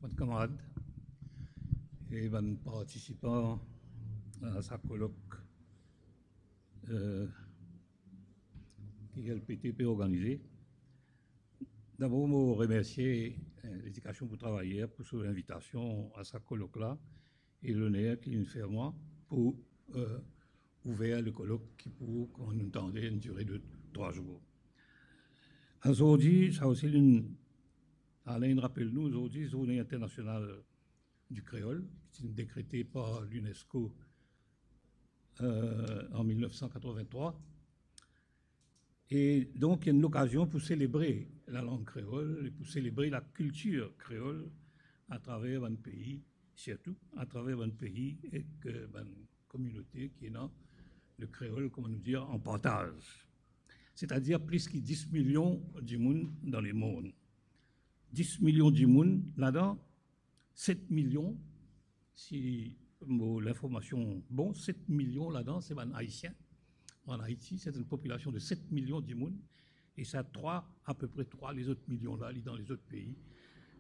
votre camarade et van participants à sa colloque qui est le PTP organisé. D'abord, je remercier l'éducation pour travailler pour son invitation à sa colloque-là et l'honneur qu'il nous fait à moi pour ouvrir le colloque qui pour qu'on nous entendait une durée de 3 jours. Aujourd'hui, ça aussi, Alain rappelle-nous, aujourd'hui, journée internationale du créole, qui est décrétée par l'UNESCO en 1983. Et donc, il y a une occasion pour célébrer la langue créole et pour célébrer la culture créole à travers un pays, surtout à travers un pays et une communauté qui est dans le créole, comment nous dire, en partage. C'est-à-dire plus de 10 millions de monde dans le monde. 10 millions de monde là-dedans, 7 millions, si l'information bon, 7 millions là-dedans, c'est un haïtien. En Haïti, c'est une population de 7 millions de monde, et ça à peu près 3 les autres millions là, dans les autres pays,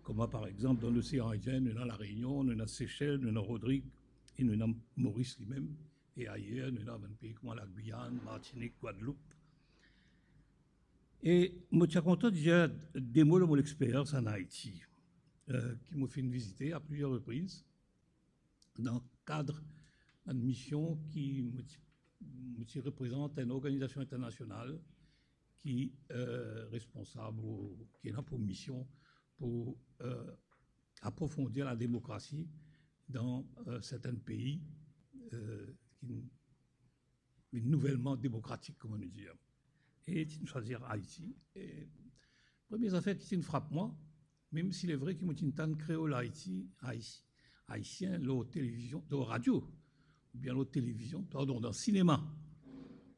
comme par exemple dans l'océan Indien, nous avons la Réunion, nous avons Seychelles, nous avons Rodrigue, et nous avons Maurice lui-même, et ailleurs, nous avons un pays comme la Guyane, Martinique, Guadeloupe. Et je suis content de dire des mots de mon expérience en Haïti, qui m'a fait une visite à plusieurs reprises, dans le cadre d'une mission qui représente une organisation internationale qui est responsable, qui est là pour mission pour approfondir la démocratie dans certains pays nouvellement démocratiques, comment nous dire. Et tu choisir Haïti. Et première affaire qui me frappe moi, même s'il est vrai qu'il y a une créole Haïti, haïtien, la télévision, la radio, ou bien la télévision, pardon, dans le cinéma,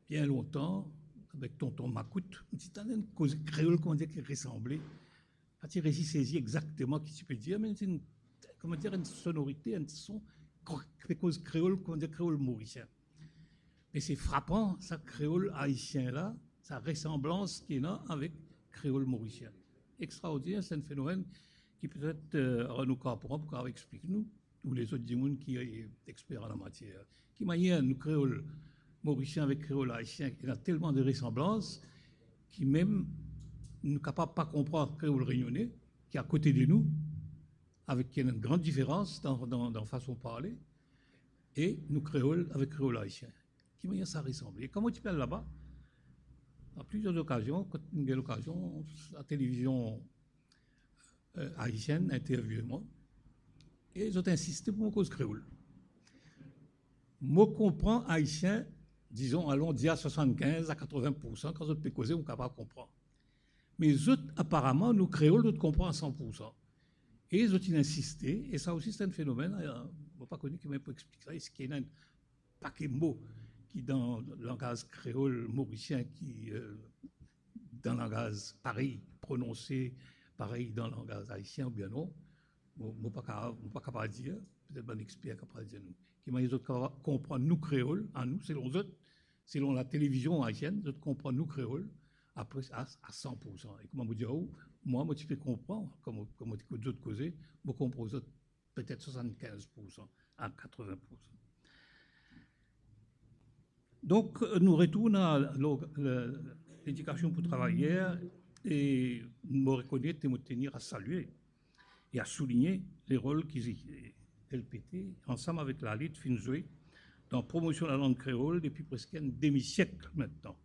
bien longtemps, avec tonton Macoute, une cause créole qu'on dit qui ressemblait. Tu réussis à saisir exactement ce que tu peux dire, mais c'est une sonorité, un son, cause créole qu'on dit créole mauricien. Mais c'est frappant, ça créole haïtien-là, sa ressemblance qui est là avec créole mauricien. Extraordinaire, c'est un phénomène qui peut-être nous comprend pour explique-nous, ou les autres gens qui sont experts en la matière. Qui manière nous créole mauricien avec créole haïtien, il y a tellement de ressemblances qui même nous ne capables pas comprendre créole réunionnais, qui est à côté de nous, avec qui a une grande différence dans la façon de parler, et nous créole avec créole haïtien. Qui manière ça ressemble. Et comment tu parles là-bas? À plusieurs occasions, quand il y a l'occasion, la télévision haïtienne interviewé moi, et ils ont insisté pour une cause créole. Moi, comprends haïtien, disons, allons dire à 75 à 80%, quand on peut causer, on ne peut pas comprendre. Mais les autres, apparemment, nous créoles, nous comprenons à 100%. Et ils ont insisté, et ça aussi, c'est un phénomène, je n'ai pas connu qui m'a expliqué ça, est-ce qu'il y a un paquet de mots qui, dans le langage créole mauricien, qui, dans le langage pareil, prononcé pareil dans le langage haïtien ou bien non, je ne suis pas capable de dire, peut-être un expert capable de dire nous. Qui m'a dit que comprendre nous créoles, à nous, selon la télévision haïtienne, nous comprenons nous créoles à 100%. Et comment vous dire, moi, tu peux comprendre, comme d'autres causer, je comprends peut-être 75% à 80%. Donc, nous retournons à l'éducation pour travailler et nous reconnaître et nous tenir à saluer et à souligner les rôles qu'ils LPT, ensemble avec la Lite Finzoué, dans la promotion de la langue créole depuis presque un demi-siècle maintenant.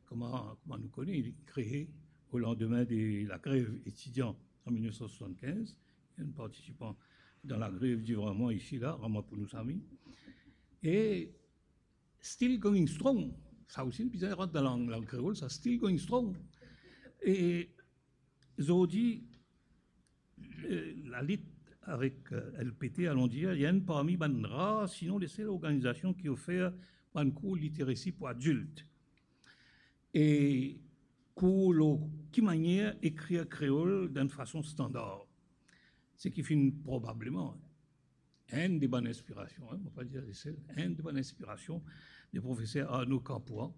Comment nous connaît, il est créé au lendemain de la grève étudiante en 1975, un participant dans la grève du Vraiment ici, là, vraiment pour nos amis. Et still going strong, ça aussi, puis ça rentre dans la langue créole, ça still going strong. Et aujourd'hui, la Lite avec LPT, allons dire, il y a une parmi les rares, sinon les seules organisations qui offrent un cours littératie pour adultes. Et qui manière écrire créole d'une façon standard. Ce qui fait probablement une des bonnes inspirations, on ne va pas dire les seules, une des bonnes inspirations du professeur Arnaud Campois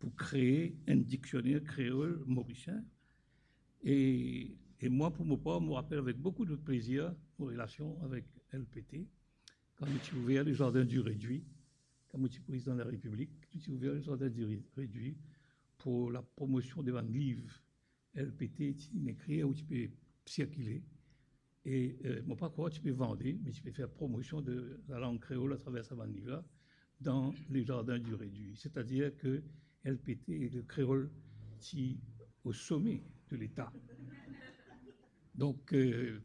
pour créer un dictionnaire créole mauricien. Et Et moi, pour mon part, je me rappelle avec beaucoup de plaisir nos relations avec LPT, quand nous avons ouvert le jardin du Réduit, quand nous étions président de la République, nous avons ouvert le jardin du Réduit pour la promotion des livres LPT, tu écrit où tu peux circuler. Et mon pas quoi, tu peux vendre, mais tu peux faire promotion de la langue créole à travers ce livre-là dans les jardins du Réduit. C'est-à-dire que LPT et le créole qui au sommet de l'État. Donc, je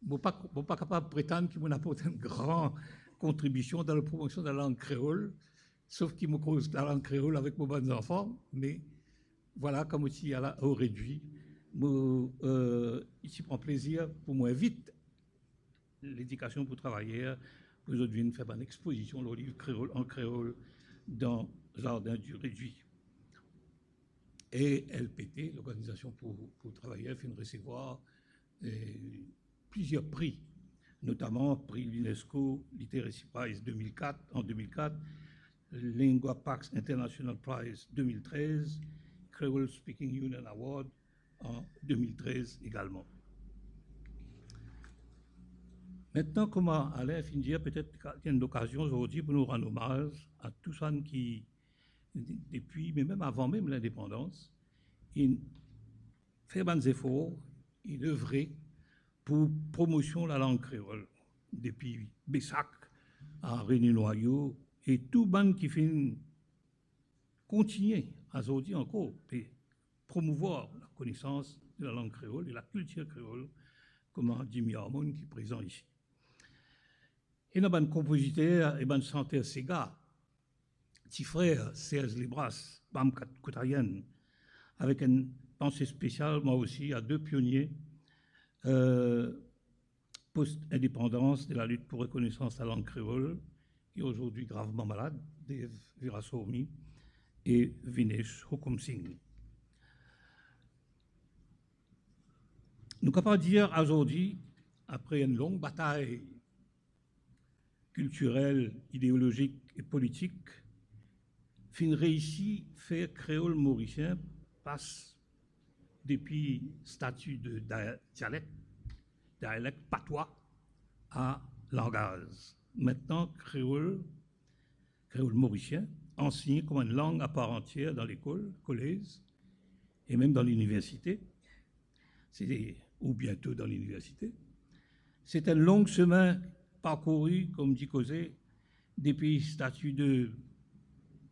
ne suis pas capable de prétendre qu'il m'a apporté une grande contribution dans la promotion de la langue créole, sauf qu'il me cause la langue créole avec mes bons enfants, mais voilà, comme aussi au Réduit, ici prend plaisir pour moi vite l'éducation pour travailler. Aujourd'hui, nous faisons une exposition de livre créole en créole dans le jardin du Réduit. Et LPT, l'Organisation pour travailler, fait recevoir plusieurs prix, notamment prix l'UNESCO Literacy Prize 2004, en 2004, Lingua Pax International Prize 2013, Creole Speaking Union Award en 2013 également. Maintenant, comment Alain finir, peut-être qu'il y a une occasion aujourd'hui pour nous rendre hommage à tous ceux qui, depuis, mais même avant même l'indépendance, ils font des efforts, ils œuvrent pour promotion de la langue créole, depuis Bessac à Réunion-Noyau, et tout le monde qui fait continuer à aujourd'hui encore et promouvoir la connaissance de la langue créole et la culture créole, comme Jimmy Harmon qui est présent ici. Et nous avons un compositeur et un chanteur Sega, petit frère Serge Libras, Bam Koutayen, avec une pensée spéciale, moi aussi, à deux pionniers post-indépendance de la lutte pour reconnaissance de la langue créole, qui est aujourd'hui gravement malade, Dave Virassoumi et Vinesh Hukum-Singh. Nous sommes capables de dire aujourd'hui, après une longue bataille culturelle, idéologique et politique, fin réussi faire créole mauricien passe depuis statut de dialecte patois à langage. Maintenant, créole mauricien, enseigné comme une langue à part entière dans l'école, collège et même dans l'université, ou bientôt dans l'université. C'est un long chemin parcouru, comme dit Cosé, depuis statut de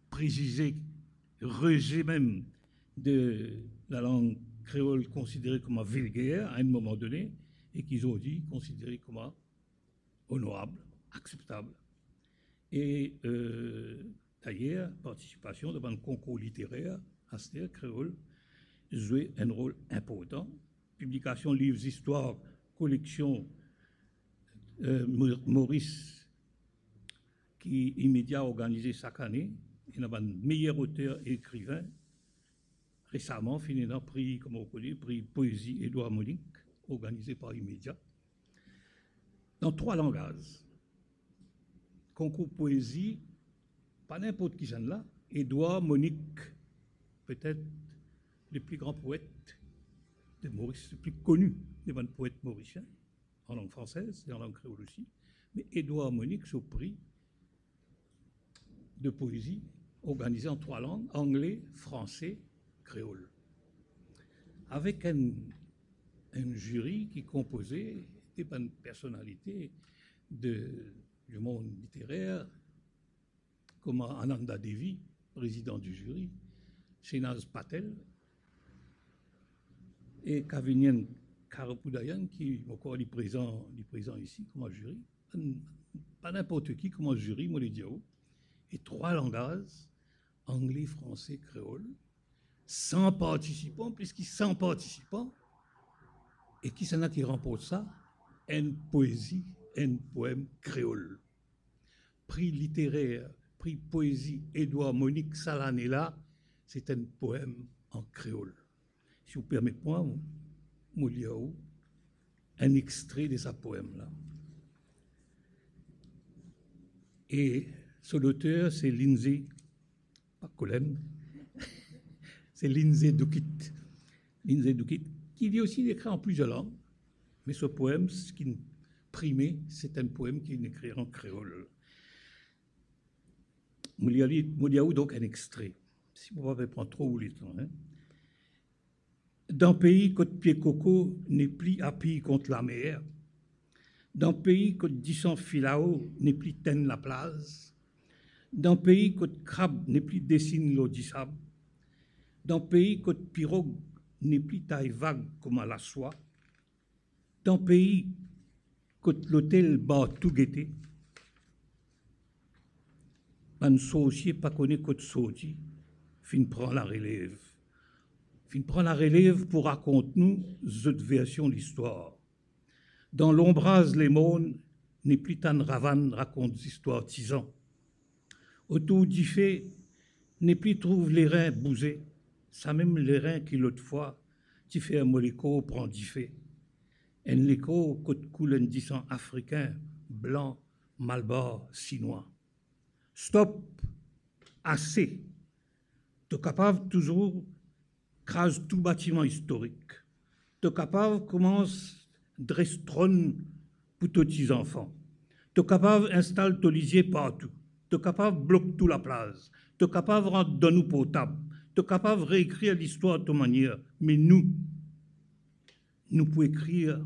préjugé, rejet même de la langue créole considérée comme vulgaire à un moment donné, et qui aujourd'hui considérée comme honorable, acceptable. Et d'ailleurs, participation devant un concours littéraire, Aster créole, jouait un rôle important. Publication, livres, histoires, collection, Maurice, qui immédiat organisé chaque année. Il y a un meilleur auteur et écrivain. Récemment, fini un prix, comme on connaît, prix Poésie Édouard Monique, organisé par Immédiat, dans 3 langages. Concours poésie, pas n'importe qui j'en là, Édouard Monique, peut-être le plus grand poète de Maurice, le plus connu des poètes mauriciens, en langue française et en langue créole aussi, mais Édouard Monique, ce prix de poésie organisé en 3 langues, anglais, français, créole, avec un jury qui composait des personnalités du monde littéraire, comme Ananda Devi, président du jury, Shenaz Patel, et Kavinyan Karapoudayan, qui est encore présent ici comme jury, pas n'importe qui comme jury, moi les diao, et 3 langages, anglais, français, créole, 100 participants, puisqu'ils 100 participants, et qui s'en a qui remporte ça? Une poésie, un poème créole. Prix littéraire, prix poésie, Édouard Monique Salanella, c'est un poème en créole. Si vous permettez-moi, je vais lire un extrait de ce poème-là. Et son auteur, c'est Lindsay, pas Colem, c'est Lindsay Duquit. Lindsay Duquit, qu'il y a aussi écrit en plusieurs langues. Mais ce poème, ce qui est primé, c'est un poème qui est écrit en créole. Mouliaou, donc, un extrait. Si vous ne pouvez prendre trop le temps. Hein. Dans le pays, côte pied coco n'est plus appui contre la mer. Dans le pays, côte 10 filao n'est plus ten la place. Dans le pays, côte crabe n'est plus dessine l'eau du sable. Dans le pays, côte pirogue n'est plus taille vague comme à la soie. Dans le pays, côte l'hôtel bat tout guetté. Un saucier pas connu côte sauti, fin prend la relève. Fin prend la relève pour raconter nous cette version de l'histoire. Dans l'ombrase, les mônes, n'est plus tan ravane raconte l'histoire tisan. Autour du fait, n'est plus trouve les reins bousés, ça même les reins qui l'autre fois, tu fais un moléco prend du fait. Un léco côte coule un disant africain, blanc, malbar, chinois. Stop, assez. Tu es capable toujours crase tout bâtiment historique. Tu es capable commence dresse trône pour tous tes enfants. Tu es capable installe ton lisier partout. Tu es capable bloque toute la place. Tu es capable rendre de nous potable. Tu es capable réécrire l'histoire de ta manière. Mais nous pouvons écrire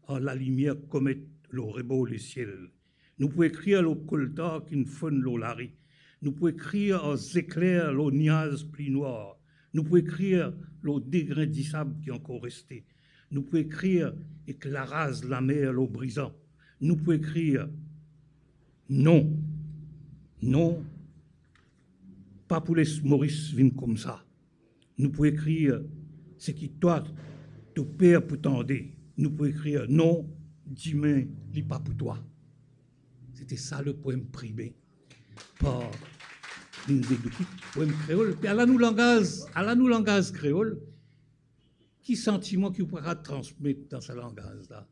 en la lumière comète le rebot le ciel. Nous pouvons écrire le colta qui ne fonne l'olari. Nous pouvons écrire en éclairs le niaz plus noir. Nous pouvons écrire le dégrain du sable qui est encore resté. Nous pouvons écrire et que la rase la mer l'eau brisant. Nous pouvons écrire non, non, pas pour les Maurice viennent comme ça. Nous pouvons écrire ce qui toi, ton père pour t'aider. Nous pouvons écrire non, dis-moi, lis pas pour toi. C'était ça le poème privé par Ndédouki, poème créole. Et à la nous langage créole, qui sentiment qu'il pourra transmettre dans ce langage-là?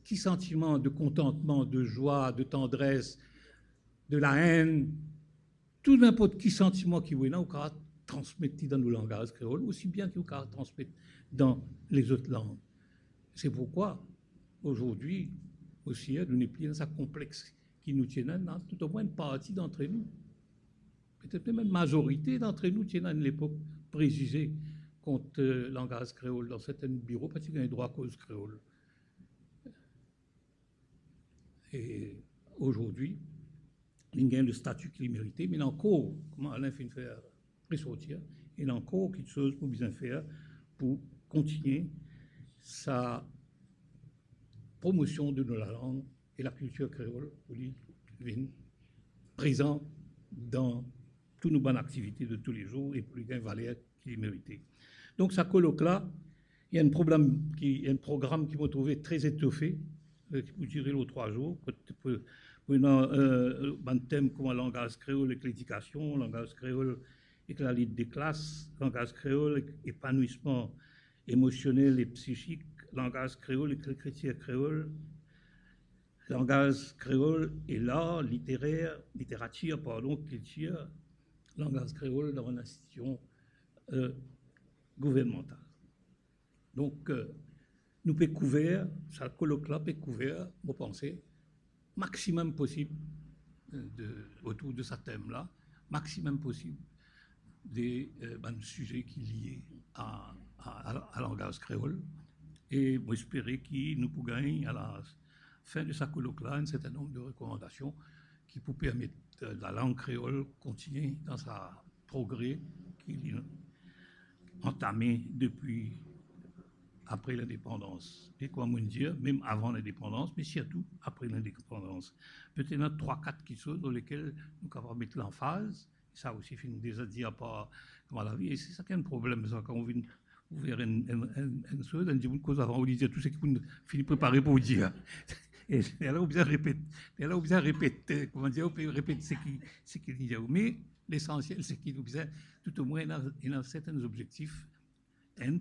Qui sentiment de contentement, de joie, de tendresse, de la haine, tout n'importe qui sentiment qui vous pourra transmettre dans nos langages créoles, aussi bien qu'il pourra transmettre dans les autres langues. C'est pourquoi, aujourd'hui, aussi, nous n'est plus dans sa complexe qui nous tient dans tout au moins une partie d'entre nous. Peut-être même une majorité d'entre nous tient dans l'époque préjugée contre le langage créole dans certains bureaux, parce qu'il y a un droit à cause créole. Et aujourd'hui, il y a le statut qu'il méritait, mais il y a encore, comment Alain fait faire ressortir, il y a encore quelque chose pour bien faire pour continuer sa promotion de nos langues et la culture créole, présent dans toutes nos bonnes activités de tous les jours et pour lui gagner valeur qu'il méritait. Donc, ça colloque-là, il y a un programme qui m'a trouvé très étoffé, qui peut durer les 3 jours, pour un thème comme le langage créole avec l'éducation, le langage créole avec la lutte des classes, le langage créole avec l'épanouissement émotionnel et psychique, le langage créole avec l'écriture créole, le langage créole et l'art, littérature, culture, le langage créole dans une institution gouvernementale. Donc, nous pouvons couvrir, ça colloque-là peut couvrir, vous pensez, maximum possible autour de ce thème-là, maximum possible des sujets qui sont liés à langage créole. Et j'espère que nous pourrons gagner à la fin de ce colloque-là un certain nombre de recommandations qui pourraient permettre la langue créole continuer dans sa progrès qui est entamé depuis après l'indépendance. Et quoi me dire, même avant l'indépendance, mais surtout après l'indépendance. Peut-être il y en a 3-4 qui sont dans lesquels nous pouvons mettre l'emphase. Ça aussi, finit déjà dire par comment la vie. Et c'est ça qui est un problème, ça, quand on vient ouvrir une chose, on dit une cause avant, on dit tout ce qu'on finit préparer pour dire. Et là, on vient répéter, comment dire, on peut répéter ce qu'il dit. Mais l'essentiel, c'est qu'il nous vient, tout au moins, il y a certains objectifs. Un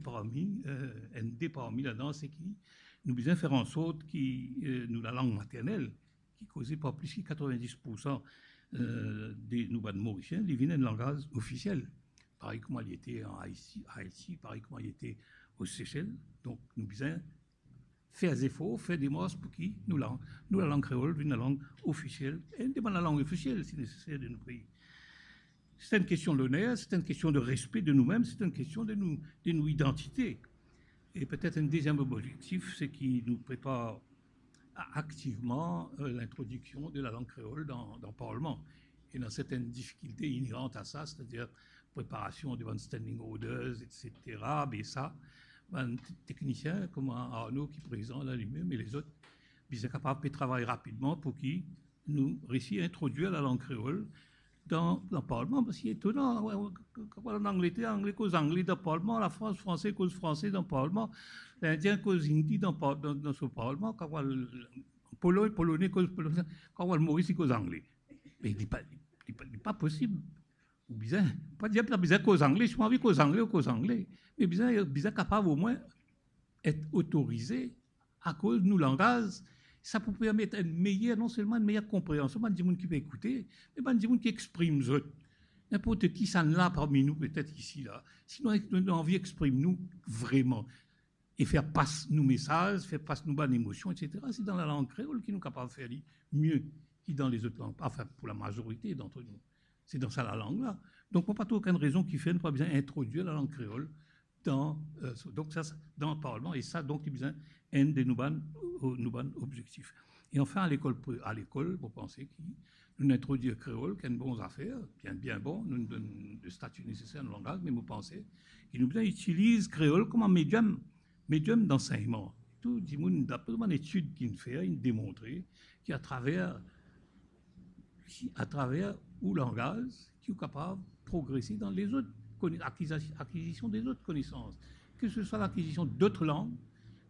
des parmi là-dedans, c'est qui nous besoin faire en sorte que nous, la langue maternelle, qui causait pas plus que 90% des nous mauriciens, il vient un langage officiel. Pareil comme il était en Haïti, pareil comme il était aux Seychelles. Donc, nous besoin faire des efforts, faire des morses pour qui nous, la langue créole, une langue officielle, et pas la langue officielle, si nécessaire, de nos pays. C'est une question d'honneur, c'est une question de respect de nous-mêmes, c'est une question de nos identités. Et peut-être un deuxième objectif, c'est qu'il nous prépare activement l'introduction de la langue créole dans le Parlement. Et dans certaines difficultés inhérentes à ça, c'est-à-dire préparation devant standing orders, etc., mais ça, un technicien comme Arnaud qui est présent là lui-même et les autres, ils sont capables de travailler rapidement pour qu'ils nous réussissent à introduire la langue créole dans le Parlement, parce qu'il est étonnant, en Angleterre, anglais cause anglais dans le Parlement, la France, français cause français dans le Parlement, l'Indien cause hindi dans ce Parlement, quand le polonais cause polonais, quand le maurice cause anglais. Mais il n'est pas possible. Ou bien, pas dire que bizarre cause anglais, je m'en envie cause anglais ou cause anglais, mais bizarre capable au moins être autorisé à cause de nos langages. Ça peut permettre une meilleure, non seulement une meilleure compréhension, pas des gens qui peuvent écouter, mais pas des gens qui expriment. N'importe qui s'en là parmi nous, peut-être ici, là. Sinon, nous avons envie d'exprimer nous vraiment et faire passer nos messages, faire passer nos bonnes émotions, etc. C'est dans la langue créole qui nous capable de faire mieux que dans les autres langues. Enfin, pour la majorité d'entre nous. C'est dans ça la langue là. Donc, on n'a pas aucune raison qui fait ne pas bien introduire la langue créole dans le Parlement. Et ça, donc, il y a un de nos objectifs. Et enfin, à l'école, vous pensez que nous introduire le créole, qui a une bonne affaire, bien bon, nous donne le statut nécessaire dans le langage, mais vous pensez qu'il nous utilise le créole comme un médium d'enseignement. Tout le monde, d'après une étude qu'il fait, il démontre qu'à travers ou langage qui est capable de progresser dans les autres acquisitions des autres connaissances, que ce soit l'acquisition d'autres langues,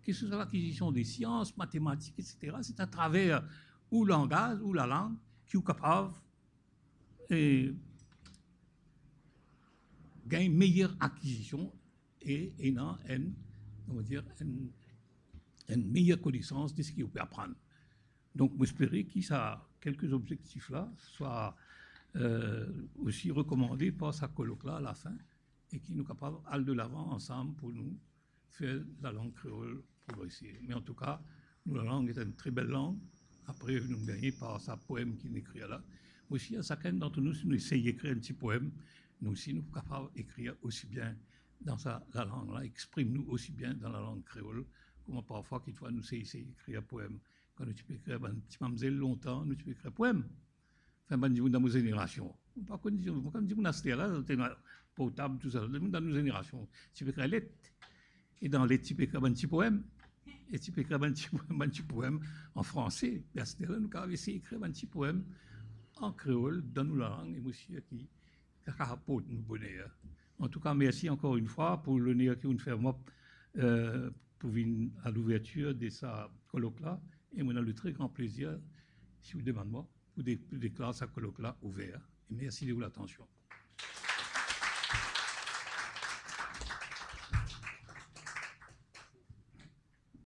que ce soit l'acquisition des sciences, mathématiques, etc. C'est à travers ou langage ou la langue qui est capable de gagner une meilleure acquisition et non une meilleure connaissance de ce qu'il peut apprendre. Donc, j'espère que quelques objectifs-là soient aussi recommandés par sa colloque-là à la fin et qui nous capables d'aller de l'avant ensemble pour nous faire la langue créole progresser. Mais en tout cas, la langue est une très belle langue. Après, nous gagnons par sa poème qu'il écrit là. Aussi, à chacun d'entre nous, si nous essayons d'écrire un petit poème, nous aussi, nous sommes capables d'écrire aussi bien dans la langue-là, exprime-nous aussi bien dans la langue créole, comme parfois, qu'il faut nous essayer d'écrire un poème. Quand nous peux écrire un petit mamzelle longtemps, nous peux écrire un poème. Enfin, dans nos générations. Pas comme dit, on a ce là, portable, tout ça. Dans nos générations, tu peux écrire une lettre. Et dans les lettre, tu peux écrire un petit poème. Et tu peux écrire un petit poème en français. Et à ce là, nous avons essayé d'écrire un petit poème en créole, dans nos langues, et monsieur qui apporte nous bonheur. En tout cas, merci encore une fois pour l'honneur que vous nous faites pour venir à l'ouverture de sa colloque-là. Et on a le très grand plaisir, si vous demandez moi, pour déclarer sa colloque-là ouverte. Et merci de votre attention.